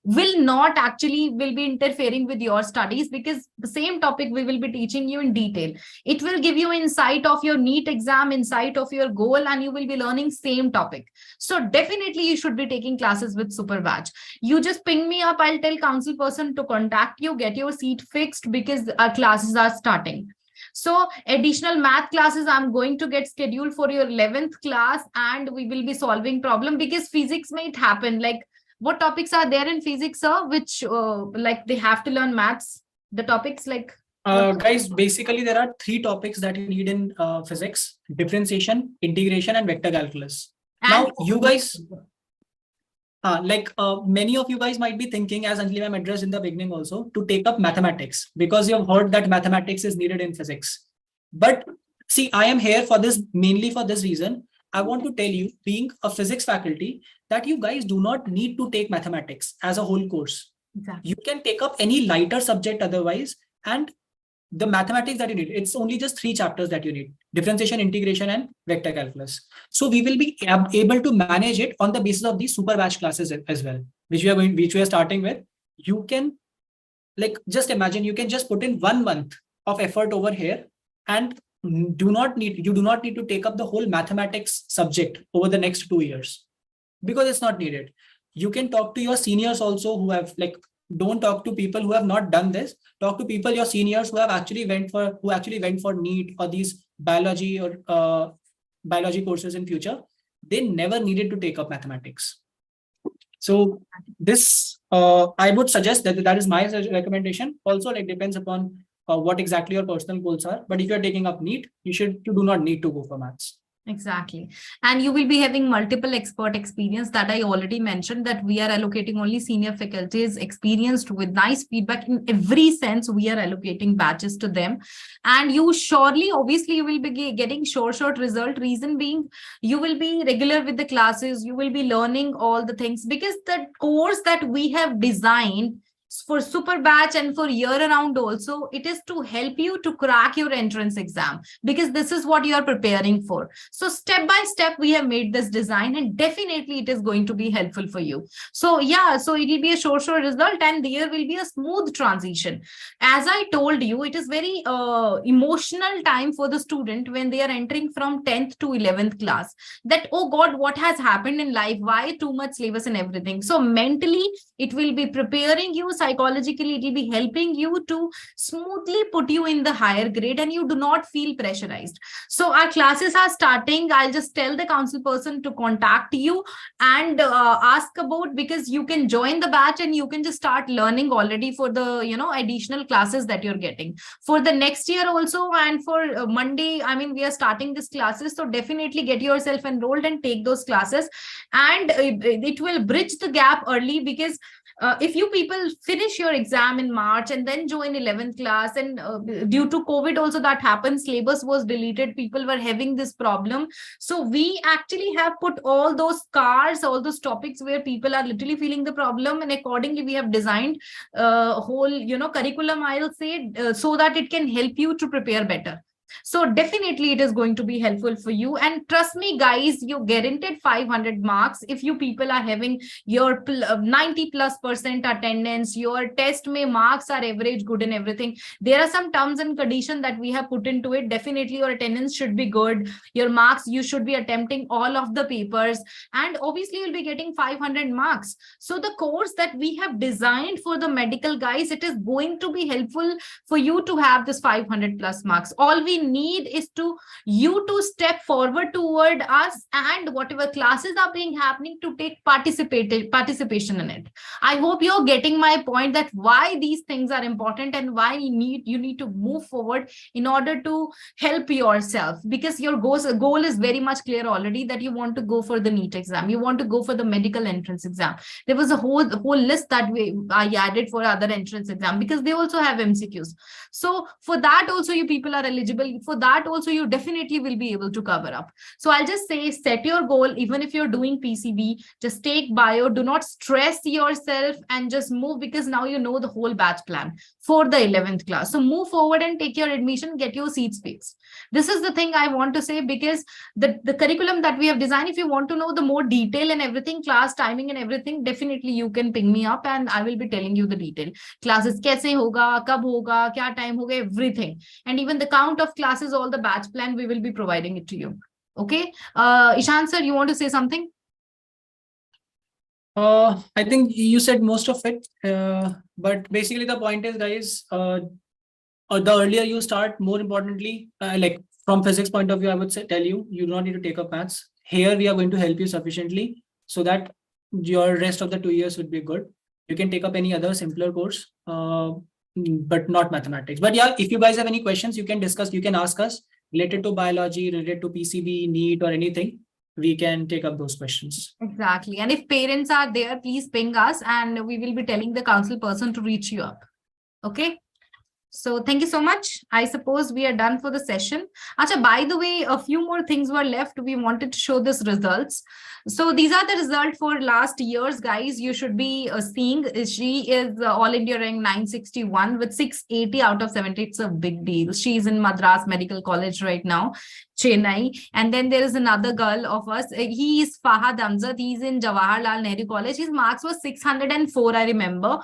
will not actually will be interfering with your studies, because the same topic we will be teaching you in detail. It will give you insight of your NEET exam, insight of your goal, and you will be learning same topic. So definitely you should be taking classes with super batch. You just ping me up, I'll tell council person to contact you, get your seat fixed, because our classes are starting. So additional math classes I'm going to get scheduled for your 11th class, and we will be solving problem, because physics might happen. Like, what topics are there in physics, sir, which like they have to learn maths, the topics like guys, basically there are 3 topics that you need in physics: differentiation, integration, and vector calculus. and Now you guys many of you guys might be thinking, as Anjali ma'am addressed in the beginning also, to take up mathematics, because you have heard that mathematics is needed in physics. But see, I am here for this, mainly for this reason. I want to tell you, being a physics faculty, that you guys do not need to take mathematics as a whole course. Exactly. You can take up any lighter subject otherwise, and the mathematics that you need, it's only just 3 chapters that you need: differentiation, integration, and vector calculus. So we will be able to manage it on the basis of these super batch classes as well, which we are starting with. You can, like, just imagine, you can just put in 1 month of effort over here, and you do not need to take up the whole mathematics subject over the next 2 years, because it's not needed. You can talk to your seniors also who have, like, don't talk to people who have not done this. Talk to people, your seniors, who actually went for NEET or these biology or biology courses in future. They never needed to take up mathematics. So this, I would suggest that is my recommendation. Also, like, depends upon what exactly your personal goals are. But if you're taking up NEET, you do not need to go for maths. Exactly. And you will be having multiple expert experience that I already mentioned, that we are allocating only senior faculties experienced with nice feedback in every sense. We are allocating batches to them, and you surely, obviously, you will be getting short result. Reason being, you will be regular with the classes. You will be learning all the things, because the course that we have designed for super batch and for year round also, it is to help you to crack your entrance exam, because this is what you are preparing for. So step by step we have made this design, and definitely it is going to be helpful for you. So yeah, so it will be a short result, and there will be a smooth transition. As I told you, it is very emotional time for the student when they are entering from 10th to 11th class, that, oh God, what has happened in life, why too much syllabus and everything. So mentally it will be preparing you psychologically, it will be helping you to smoothly put you in the higher grade and you do not feel pressurized. So our classes are starting. I'll just tell the council person to contact you and ask about, because you can join the batch and you can just start learning already for the additional classes that you're getting for the next year also. And for Monday, I mean, we are starting these classes, so definitely get yourself enrolled and take those classes, and it will bridge the gap early, because if you people finish your exam in March and then join 11th class, and due to COVID also that happens, syllabus was deleted, people were having this problem. So we actually have put all those scars, all those topics where people are literally feeling the problem, and accordingly we have designed whole curriculum, I'll say, so that it can help you to prepare better. So definitely it is going to be helpful for you. And trust me, guys, you guaranteed 500 marks if you people are having your 90+% attendance. Your test may marks are average good and everything. There are some terms and conditions that we have put into it. Definitely your attendance should be good. Your marks, you should be attempting all of the papers, and obviously you'll be getting 500 marks. So the course that we have designed for the medical guys, it is going to be helpful for you to have this 500+ marks. All we need is you to step forward toward us, and whatever classes are being happening, to take participation in it. I hope you're getting my point, that why these things are important and why you need to move forward in order to help yourself, because your goal is very much clear already, that you want to go for the NEET exam, you want to go for the medical entrance exam. There was a whole list that I added for other entrance exam, because they also have MCQs. So for that also you people are eligible. For that also you definitely will be able to cover up. So I'll just say, set your goal. Even if you're doing PCB, just take bio, do not stress yourself, and just move, because now you know the whole batch plan for the 11th class. So move forward and take your admission, get your seats fixed. This is the thing I want to say, because the curriculum that we have designed, if you want to know the more detail and everything, class timing and everything, definitely you can ping me up and I will be telling you the detail. Classes kaise hoga, kab hoga, kya time hoga, everything. And even the count of classes, all the batch plan, we will be providing it to you. Okay. Ishan sir, you want to say something? I think you said most of it, but basically the point is, guys, the earlier you start, more importantly, like from physics point of view, I would say, tell you do not need to take up maths. Here we are going to help you sufficiently so that your rest of the 2 years would be good. You can take up any other simpler course, but not mathematics. But yeah, if you guys have any questions, you can discuss, you can ask us related to biology, related to PCB, NEET, or anything. We can take up those questions. Exactly. And if parents are there, please ping us and we will be telling the council person to reach you up. Okay. So thank you so much. I suppose we are done for the session. Acha, by the way, a few more things were left. We wanted to show this results. So these are the results for last years, guys. You should be seeing. She is All India rank 961 with 680 out of 70. It's a big deal. She's in Madras Medical College right now, Chennai. And then there is another girl of us. He is Fahad Amzad. He's in Jawaharlal Nehru College. His marks was 604, I remember.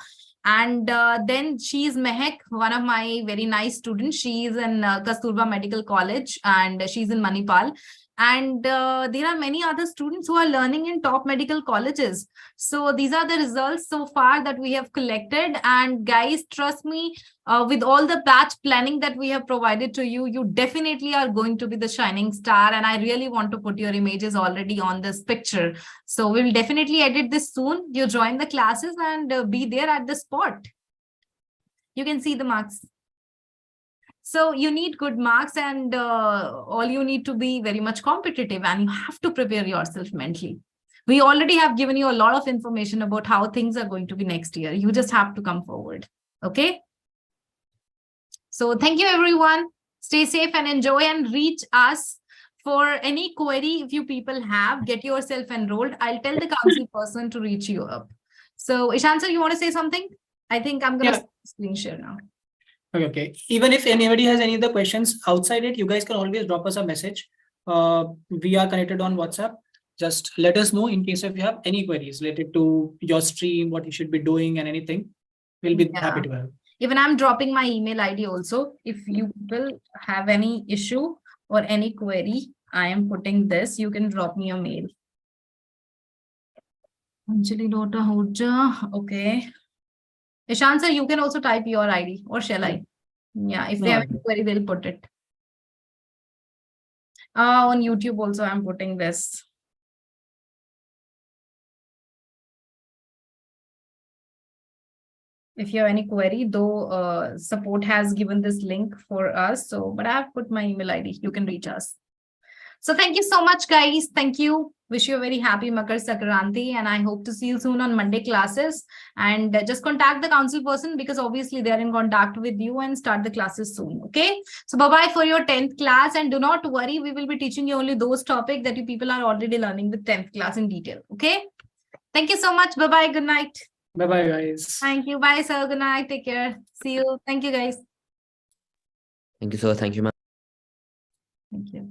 And then she's Mehak, one of my very nice students. She is in Kasturba Medical College and she's in Manipal. And there are many other students who are learning in top medical colleges. So these are the results so far that we have collected. And guys, trust me, with all the batch planning that we have provided to you, you definitely are going to be the shining star. And I really want to put your images already on this picture. So we will definitely edit this soon. You join the classes and be there at the spot. You can see the marks. So you need good marks, and all you need to be very much competitive, and you have to prepare yourself mentally. We already have given you a lot of information about how things are going to be next year. You just have to come forward. Okay. So thank you, everyone. Stay safe and enjoy, and reach us for any query. If you people have, get yourself enrolled. I'll tell the council person to reach you up. So Ishan sir, you want to say something? I think I'm going to screen share now. Okay. Even if anybody has any other questions outside it, you guys can always drop us a message. We are connected on WhatsApp. Just let us know in case if you have any queries related to your stream, what you should be doing and anything. We'll be happy to help. Even I'm dropping my email ID also. If you will have any issue or any query, I am putting this. You can drop me a mail. Anjali Dota Hoja. Okay. Ishan sir, you can also type your ID, or shall I? Yeah, if they have any query, they'll put it. On YouTube also, I'm putting this. If you have any query, though support has given this link for us. So, but I've put my email ID. You can reach us. So thank you so much, guys. Thank you. Wish you a very happy Makar Sankranti, and I hope to see you soon on Monday classes. And just contact the council person, because obviously they are in contact with you, and start the classes soon. Okay. So bye-bye for your 10th class, and do not worry. We will be teaching you only those topics that you people are already learning with 10th class in detail. Okay. Thank you so much. Bye-bye. Good night. Bye-bye, guys. Thank you. Bye, sir. Good night. Take care. See you. Thank you, guys. Thank you, sir. Thank you, ma'am. Thank you.